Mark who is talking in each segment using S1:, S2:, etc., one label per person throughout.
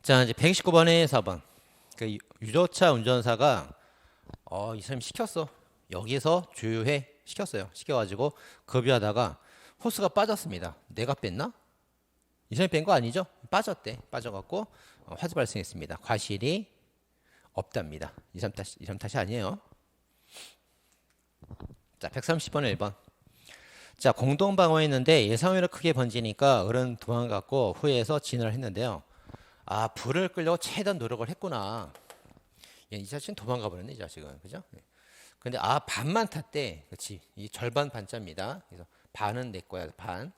S1: 자, 이제 119번에 4번. 그 유조차 운전사가 이 사람 시켰어. 여기서 주유해 시켰어요. 시켜가지고 급유하다가 호스가 빠졌습니다. 내가 뺐나? 이 사람이 뺀 거 아니죠? 빠졌대. 빠져갖고 화재 발생했습니다. 과실이 없답니다. 이 사람 탓이 아니에요. 자, 130번에 1번. 자, 공동방어했는데 예상외로 크게 번지니까 어른 도망갔고 후회해서 진화를 했는데요. 아, 불을 끄려고 최대한 노력을 했구나. 이 자식은 도망가 버렸네, 이 자식은. 그죠? 근데 반만 탔대. 그렇지. 이 절반 반짜입니다. 그래서 반은 내 거야. 반.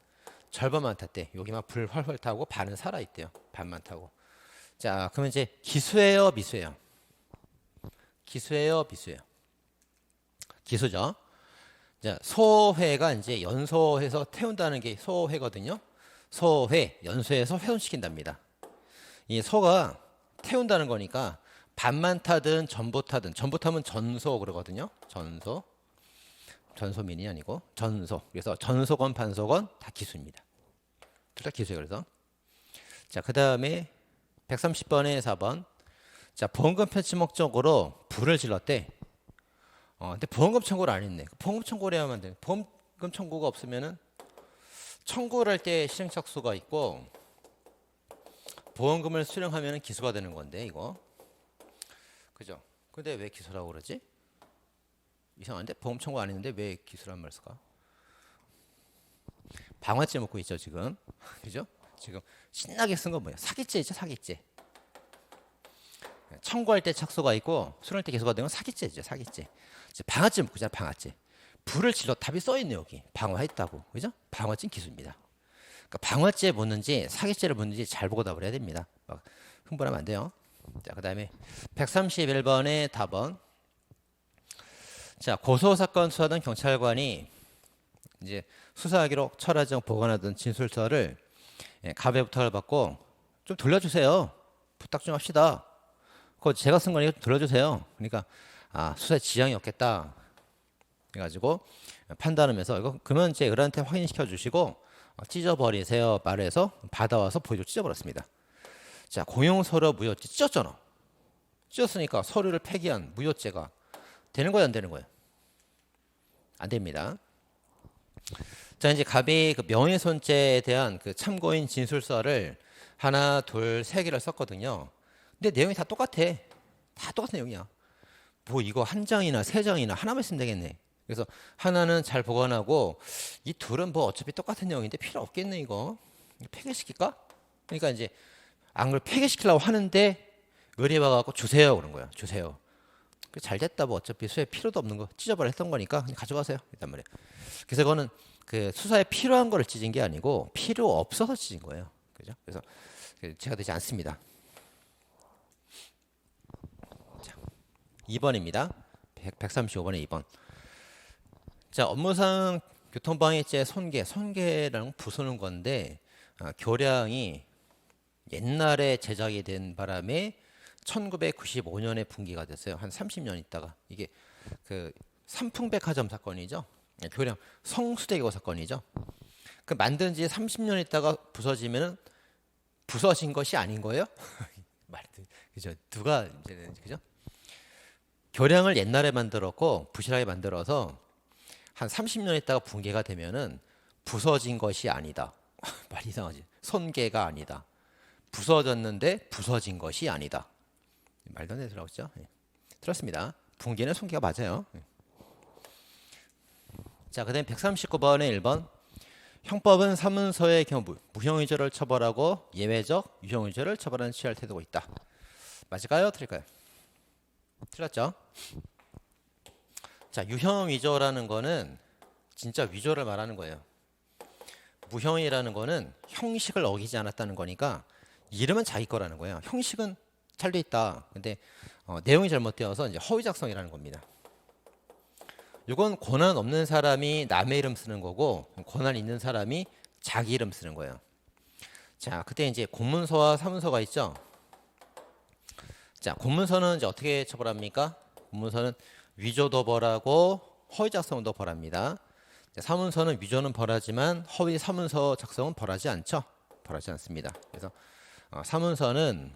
S1: 절반만 탔대. 여기만 불 훨훨 타고 반은 살아 있대요. 반만 타고. 자, 그러면 이제 기수예요, 미수예요? 기수예요, 미수예요? 기수죠. 자, 소회가 이제 연소해서 태운다는 게 소회거든요. 소회, 연소해서 훼손시킨답니다. 이 소가 태운다는 거니까 반만 타든 전부 타든, 전부 타면 전소 그러거든요. 전소. 전소민이 아니고 전소. 그래서 전소건 반소건 다 기수입니다. 둘 다 기수예요. 그래서 자, 그다음에 130번에 4번. 자, 보험금 편취 목적으로 불을 질렀대. 근데 보험금 청구를 안 했네. 보험금 청구를 해야만 돼. 보험금 청구가 없으면은 청구를 할 때 실행 착수가 있고 보험금을 수령하면 기소가 되는 건데 이거 그죠? 근데 왜 기소라고 그러지? 이상한데? 보험 청구 안 했는데 왜 기소란 말 쓸까? 방화죄 먹고 있죠 지금. 그죠? 지금 신나게 쓴 건 뭐야? 사기죄죠, 사기죄. 청구할 때 착수가 있고 수령할 때 기소가 되는 건 사기죄죠, 사기죄. 방화죄 먹고 있잖아, 방화죄. 불을 질러 답이 써있네 여기. 방화했다고, 그죠? 방화죄는 기소입니다. 그러니까 방화죄 묻는지 사기죄를 묻는지 잘 보고 답을 해야 됩니다. 막 흥분하면 안 돼요. 자, 그 다음에 131번의 답은 자, 고소사건 수사하던 경찰관이 이제 수사하기로 철하정 보관하던 진술서를 갑의 부탁을 받고 좀 돌려주세요. 부탁 좀 합시다. 그거 제가 쓴 거니까 돌려주세요. 그러니까 수사에 지장이 없겠다. 그래가지고 판단하면서 이거 그러면 이제 을한테 확인시켜 주시고 찢어버리세요 말해서 받아와서 보여주고 찢어버렸습니다. 자, 공용서류 무효죄 찢었잖아. 찢었으니까 서류를 폐기한 무효죄가 되는 거예요, 안 되는 거예요? 안 됩니다. 자, 이제 갑이 그 명예훼손죄에 대한 그 참고인 진술서를 하나, 둘, 세 개를 썼거든요. 근데 내용이 다 똑같아. 다 똑같은 내용이야. 뭐 이거 한 장이나 세 장이나 하나만 쓰면 되겠네. 그래서 하나는 잘 보관하고 이 둘은 뭐 어차피 똑같은 내용인데 필요 없겠네 이거. 폐기시킬까? 그러니까 이제 안 그걸 폐기시키려고 하는데 의뢰와 갖고 주세요 그런 거야. 주세요. 잘 됐다 뭐 어차피 수사에 필요도 없는 거 찢어버려 했던 거니까 그냥 가져가세요. 일단 말이야. 그래서 이거는 그 수사에 필요한 거를 찢은 게 아니고 필요 없어서 찢은 거예요. 그죠? 그래서 제가 되지 않습니다. 자, 2번입니다. 135번에 2번. 자, 업무상 교통방해죄 손괴랑 부수는 건데 교량이 옛날에 제작이 된 바람에 1995년에 분기가 됐어요. 한 30년 있다가 이게 그 삼풍백화점 사건이죠. 교량 성수대교 사건이죠. 그 만든 지 30년 있다가 부서지면은 부서진 것이 아닌 거예요? 말도 그죠? 누가 이제 그죠? 교량을 옛날에 만들었고 부실하게 만들어서 한 30년 있다가 붕괴가 되면은 부서진 것이 아니다. 말 이상하지. 손괴가 아니다. 부서졌는데 부서진 것이 아니다. 말도 안 되는 소리 나오죠? 들었습니다. 붕괴는 손괴가 맞아요. 자, 그 다음에 139번에 1번. 형법은 사문서의 경우 무형의죄를 처벌하고 예외적 유형의죄를 처벌하는 취할 태도가 있다. 맞을까요? 틀릴까요? 틀렸죠? 자, 유형위조라는 거는 진짜 위조를 말하는 거예요. 무형이라는 거는 형식을 어기지 않았다는 거니까 이름은 자기 거라는 거예요. 형식은 잘 돼 있다. 근데 내용이 잘못되어서 이제 허위 작성이라는 겁니다. 이건 권한 없는 사람이 남의 이름 쓰는 거고 권한 있는 사람이 자기 이름 쓰는 거예요. 자, 그때 이제 공문서와 사문서가 있죠. 자, 공문서는 이제 어떻게 처벌합니까? 공문서는 위조도 벌하고 허위 작성도 벌합니다. 사문서는 위조는 벌하지만 허위 사문서 작성은 벌하지 않죠. 벌하지 않습니다. 그래서 사문서는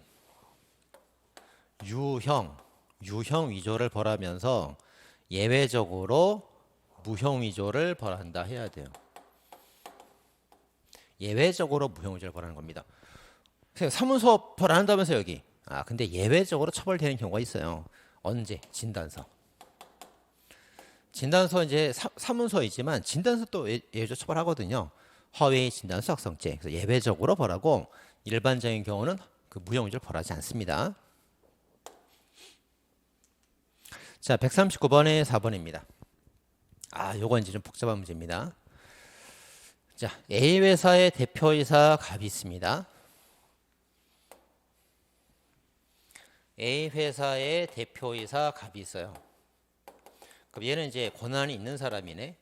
S1: 유형 위조를 벌하면서 예외적으로 무형 위조를 벌한다 해야 돼요. 예외적으로 무형 위조를 벌하는 겁니다. 사문서 벌한다면서 여기. 근데 예외적으로 처벌되는 경우가 있어요. 언제? 진단서. 진단서 이제 사문서이지만 진단서 또 예외적 처벌하거든요. 허위 진단서 확성죄. 그래서 예외적으로 벌하고 일반적인 경우는 그 무형 위조를 벌하지 않습니다. 자, 139번에 4번입니다. 요건 이제 좀 복잡한 문제입니다. 자, A 회사의 대표이사 갑이 있습니다. A 회사의 대표이사 갑이 있어요. 그럼 얘는 이제 권한이 있는 사람이네.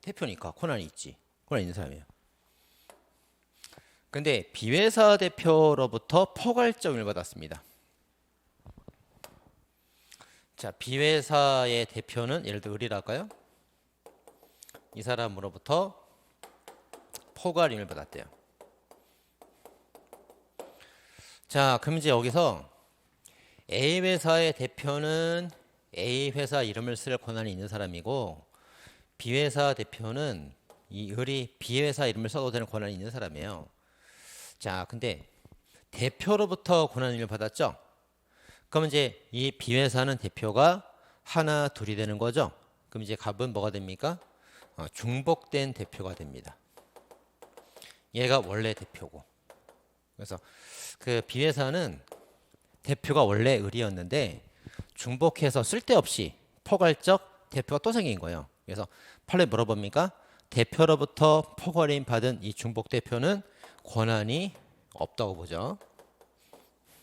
S1: 대표니까 권한이 있지. 권한이 있는 사람이에요. 근데 B 회사 대표로부터 포괄적을 받았습니다. 자, B 회사의 대표는 예를 들어 을이랄까요? 이 사람으로부터 포괄임을 받았대요. 자, 그럼 이제 여기서 A 회사의 대표는 A 회사 이름을 쓸 권한이 있는 사람이고 B 회사 대표는 이 을이 B 회사 이름을 써도 되는 권한이 있는 사람이에요. 자, 근데 대표로부터 권한을 받았죠? 그럼 이제 이 B 회사는 대표가 하나, 둘이 되는 거죠? 그럼 이제 갑은 뭐가 됩니까? 중복된 대표가 됩니다. 얘가 원래 대표고. 그래서 그 B 회사는 대표가 원래 을이었는데 중복해서 쓸데없이 포괄적 대표가 또 생긴 거예요. 그래서 판례 물어봅니까? 대표로부터 포괄임 받은 이 중복 대표는 권한이 없다고 보죠.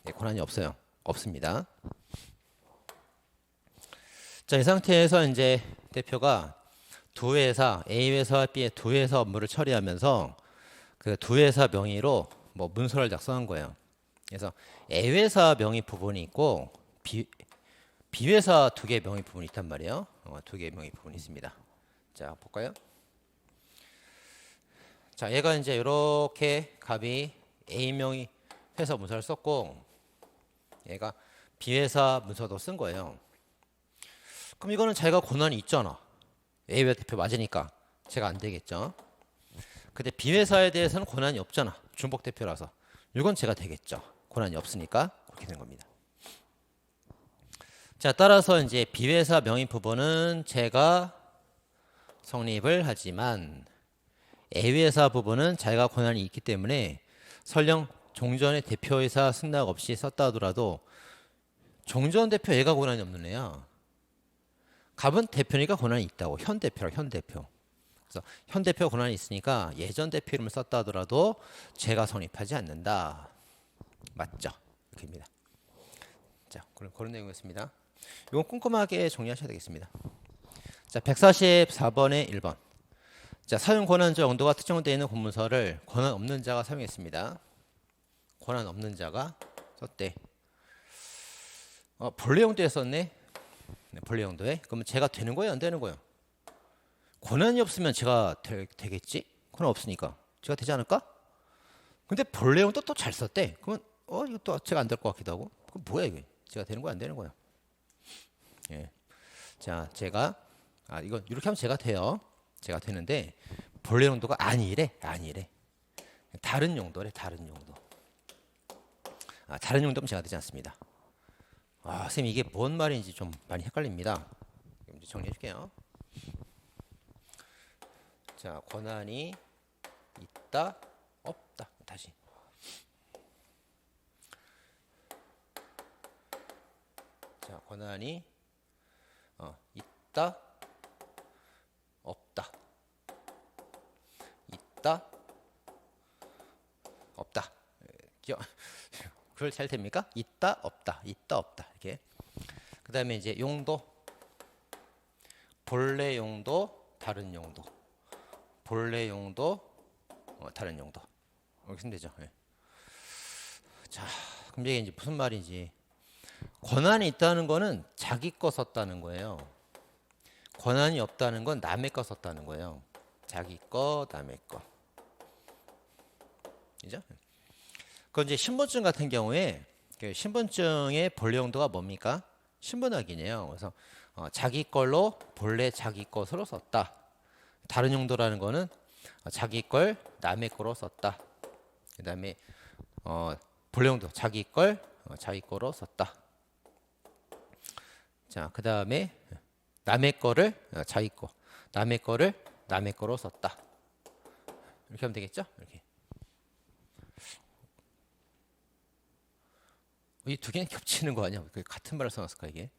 S1: 네, 권한이 없어요. 없습니다. 자, 이 상태에서 이제 대표가 두 회사, A 회사와 B의 두 회사 업무를 처리하면서 그 두 회사 명의로 뭐 문서를 작성한 거예요. 그래서 A 회사 명의 부분이 있고 B 회사 두 개 명의 부분이 있단 말이에요. 두 개 명의 부분이 있습니다. 자, 볼까요? 자, 얘가 이제 이렇게 갑이 A 명의 회사 문서를 썼고 얘가 B 회사 문서도 쓴 거예요. 그럼 이거는 자기가 권한이 있잖아. A 회사 대표 맞으니까 제가 안 되겠죠. 근데 B 회사에 대해서는 권한이 없잖아. 중복 대표라서. 이건 제가 되겠죠. 권한이 없으니까 그렇게 된 겁니다. 자, 따라서 이제 B 회사 명의 부분은 제가 성립을 하지만 A 회사 부분은 자기가 권한이 있기 때문에 설령 종전에 대표이사 승낙 없이 썼다 하더라도 종전 대표 얘가 권한이 없는 애야. 갑은 대표니까 권한이 있다고. 현 대표라 현 대표. 그래서 현 대표 권한이 있으니까 예전 대표 이름을 썼다 하더라도 제가 성립하지 않는다. 맞죠? 이렇게입니다. 자, 그런 내용이었습니다. 이건 꼼꼼하게 정리하셔야 되겠습니다. 자, 144번에 1번. 자, 사용 권한적 용도가 특정되어 있는 공문서를 권한 없는 자가 사용했습니다. 권한 없는 자가 썼대. 본래 용도에 썼네. 네, 본래 용도에. 그러면 제가 되는 거예요, 안 되는 거예요? 권한이 없으면 제가 되겠지? 권한 없으니까 제가 되지 않을까? 근데 본래 용도 또 잘 썼대. 그러면 이거 또 제가 안 될 것 같기도 하고. 그럼 뭐야 이게? 제가 되는 거야, 안 되는 거야? 예. 자, 제가 이거 이렇게 하면 제가 돼요. 제가 되는데 본래 용도가 아니래. 다른 용도래. 다른 용도. 다른 용도면 제가 되지 않습니다. 선생님 이게 뭔 말인지 좀 많이 헷갈립니다. 이제 정리해 줄게요. 자, 권한이 있다, 없다. 다시. 자, 권한이 있다, 없다. 있다, 없다. 그걸 잘 됩니까? 있다, 없다. 있다, 없다. 이렇게. 그 다음에 이제 용도. 본래 용도, 다른 용도. 본래 용도, 다른 용도. 이렇게 쓰면 되죠. 네. 자, 그럼 이게 이제 무슨 말인지. 권한이 있다는 거는 자기 거 썼다는 거예요. 권한이 없다는 건 남의 거 썼다는 거예요. 자기 거, 남의 거. 그죠? 그건 이제 신분증 같은 경우에 그 신분증의 본래 용도가 뭡니까? 신분 확인이에요. 그래서 자기 걸로 본래 자기 것으로 썼다. 다른 용도라는 거는 자기 걸 남의 거로 썼다. 그다음에 본래 용도 자기 걸 자기 거로 썼다. 자, 그다음에 남의 거를 자기 거, 남의 거를 남의 거로 썼다. 이렇게 하면 되겠죠? 이렇게. 이 두 개는 겹치는 거 아니야? 같은 말을 써놨을까 이게?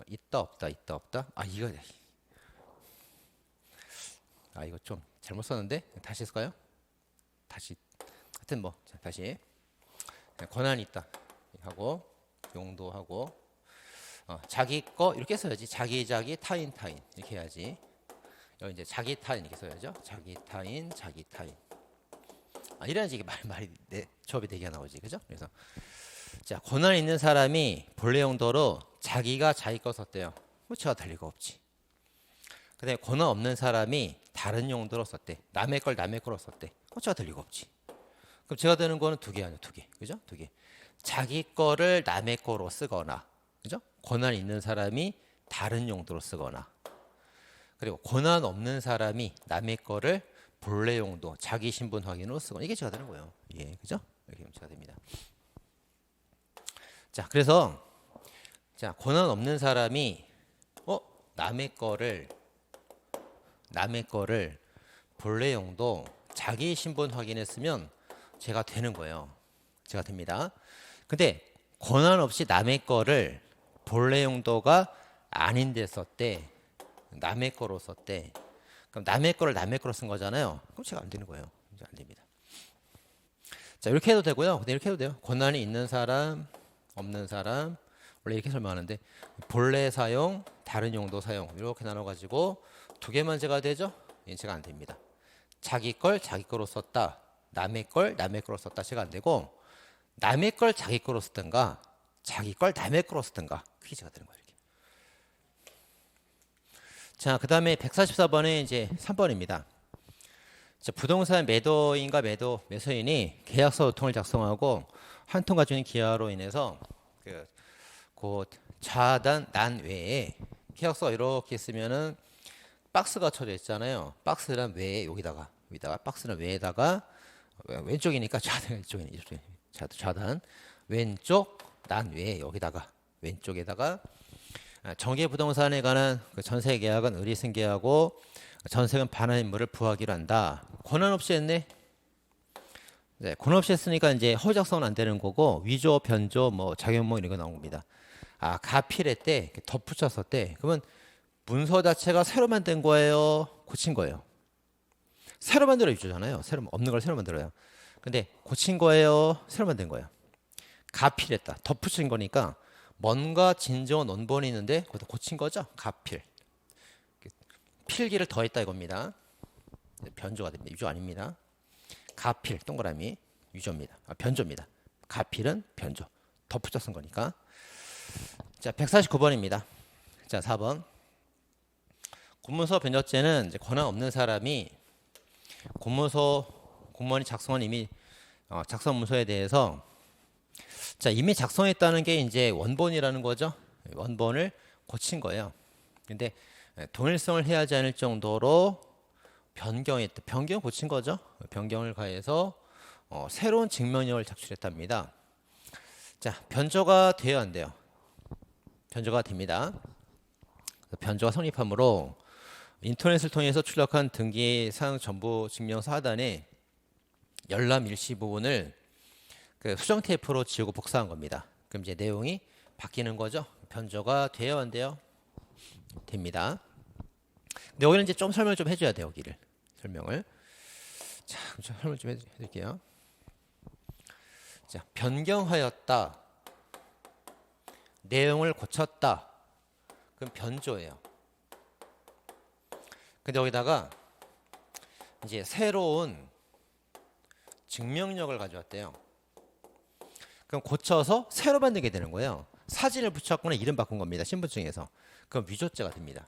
S1: 있다 없다 있다 없다. 이거 좀 잘못 썼는데 다시 쓸까요? 다시 하여튼 뭐 자, 다시 권한이 있다 하고 용도하고 자기 거 이렇게 써야지. 자기 타인 이렇게 해야지. 여기 이제 자기 타인 이렇게 써야죠. 자기 타인 이래야지 이게 말이 조합이 되게 나오지, 그죠? 그래서 자, 권한 있는 사람이 본래 용도로 자기가 자기 거 썼대요. 제가 될 리가 없지. 그다음에 권한 없는 사람이 다른 용도로 썼대. 남의 걸 남의 거로 썼대. 제가 될 리가 없지. 그럼 제가 되는 거는 두 개 아니야, 두 개, 그죠? 두 개. 자기 거를 남의 거로 쓰거나, 그죠? 권한 있는 사람이 다른 용도로 쓰거나, 그리고 권한 없는 사람이 남의 거를 본래 용도, 자기 신분 확인으로 쓰거나, 이게 제가 되는 거예요. 예, 그죠? 이렇게 제가 됩니다. 자, 그래서 자, 권한 없는 사람이 남의 거를 본래 용도 자기 신분 확인했으면 제가 되는 거예요. 제가 됩니다. 근데 권한 없이 남의 거를 본래 용도가 아닌데 썼대. 남의 거로 썼대. 그럼 남의 거를 남의 거로 쓴 거잖아요. 그럼 제가 안 되는 거예요. 이제 안 됩니다. 자, 이렇게 해도 되고요. 근데 이렇게 해도 돼요. 권한이 있는 사람, 없는 사람. 원래 이렇게 설명하는데 본래 사용, 다른 용도 사용 이렇게 나눠가지고 두 개만 제가 되죠? 제가 안 됩니다. 자기 걸 자기 거로 썼다. 남의 걸 남의 거로 썼다. 제가 안 되고 남의 걸 자기 거로 쓰든가 자기 걸 남의 거로 쓰든가 그게 제가 되는 거예요. 이렇게. 자, 그 다음에 144번에 이제 3번입니다. 자, 부동산 매도인과 매수인이 계약서 유통을 작성하고 한 통 가지고 있는 기하로 인해서 그 좌단 난 외에 계약서가 이렇게 있으면은 박스가 쳐져 있잖아요. 박스란 외에 여기다가 박스란 외에다가 왼쪽이니까 좌단 이쪽에 좌단 왼쪽 난 외에 여기다가 왼쪽에다가 정계 부동산에 관한 그 전세 계약은 의리 승계하고 전세금 반환 임무를 부하기로 한다. 권한 없이 했네. 네, 권한 없이 했으니까 이제 허위 작성은 안 되는 거고 위조, 변조, 뭐 작용모 이런 거 나온 겁니다. 가필했대, 덧붙였었대. 그러면 문서 자체가 새로 만든 거예요, 고친 거예요? 새로 만들어 위조잖아요. 없는 걸 새로 만들어요. 근데 고친 거예요, 새로 만든 거예요? 가필했다, 덧붙인 거니까 뭔가 진정한 원본이 있는데 그것도 고친 거죠. 가필. 필기를 더했다 이겁니다. 변조가 됩니다. 위조 아닙니다. 가필 동그라미 위조입니다. 변조입니다. 가필은 변조. 덧붙여 쓴 거니까. 자, 149번입니다. 자, 4번. 공문서 변조죄는 이제 권한 없는 사람이 공무원이 작성한 이미 작성 문서에 대해서 자, 이미 작성했다는 게 이제 원본이라는 거죠. 원본을 고친 거예요. 근데 동일성을 해하지 않을 정도로 변경했다. 변경 고친 거죠. 변경을 가해서 새로운 증명력을 작출했답니다. 자, 변조가 돼요, 안 돼요? 변조가 됩니다. 변조가 성립하므로 인터넷을 통해서 출력한 등기 사용 정보 증명서 하단에 열람 일시 부분을 그 수정 테이프로 지우고 복사한 겁니다. 그럼 이제 내용이 바뀌는 거죠. 변조가 돼요, 안 돼요? 됩니다. 근데 여기는 이제 좀 설명을 좀 해줘야 돼요. 여기를 설명을. 자, 그럼 설명 좀 해드릴게요. 자, 변경하였다. 내용을 고쳤다. 그럼 변조예요. 근데 여기다가 이제 새로운 증명력을 가져왔대요. 그럼 고쳐서 새로 만들게 되는 거예요. 사진을 붙였거나 이름 바꾼 겁니다. 신분증에서. 그럼 위조죄가 됩니다.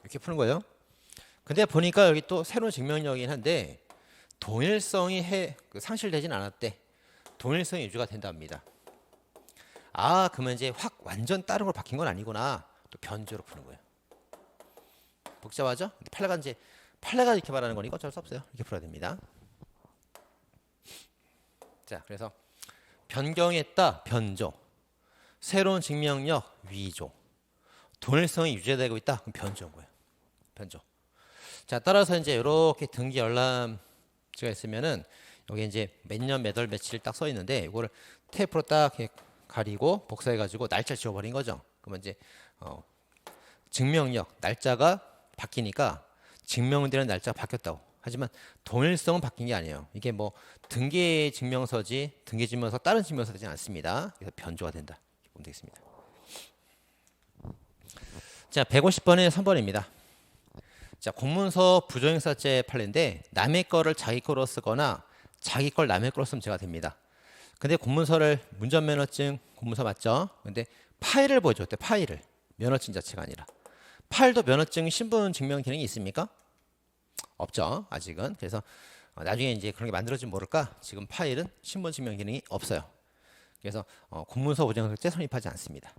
S1: 이렇게 푸는 거예요. 근데 보니까 여기 또 새로운 증명력이긴 한데 동일성이 상실되진 않았대. 동일성이 유지가 된답니다. 아, 그러면 이제 확 완전 다른 걸 바뀐 건 아니구나. 또 변조로 푸는 거예요. 복잡하죠? 판례가 이렇게 말하는 거니까 어쩔 수 없어요. 이렇게 풀어야 됩니다. 자, 그래서 변경했다, 변조. 새로운 증명력, 위조. 동일성이 유지되고 있다, 그럼 변조인 거예요. 변조. 자, 따라서 이제 이렇게 등기 열람지가 있으면은 여기 이제 몇 년, 몇 월, 며칠 딱 써 있는데 이거를 테이프로 딱 이렇게 가리고 복사해 가지고 날짜 지워버린 거죠. 그러면 이제 증명력, 날짜가 바뀌니까 증명되는 날짜가 바뀌었다고. 하지만 동일성은 바뀐 게 아니에요. 이게 뭐 등기 증명서지, 등기 증명서 다른 증명서 되지 않습니다. 그래서 변조가 된다. 이렇게 보면 되겠습니다. 자, 150번에 3번입니다. 자, 공문서 부정행사죄 판례인데 남의 거를 자기 거로 쓰거나 자기 걸 남의 거로 쓰면 죄가 됩니다. 근데 공문서를 운전면허증 공문서 맞죠? 근데 파일을 보여줬대. 파일을. 면허증 자체가 아니라. 파일도 면허증 신분 증명 기능이 있습니까? 없죠. 아직은. 그래서 나중에 이제 그런 게 만들어지면 모를까? 지금 파일은 신분 증명 기능이 없어요. 그래서 공문서 부정행사죄 성립하지 않습니다.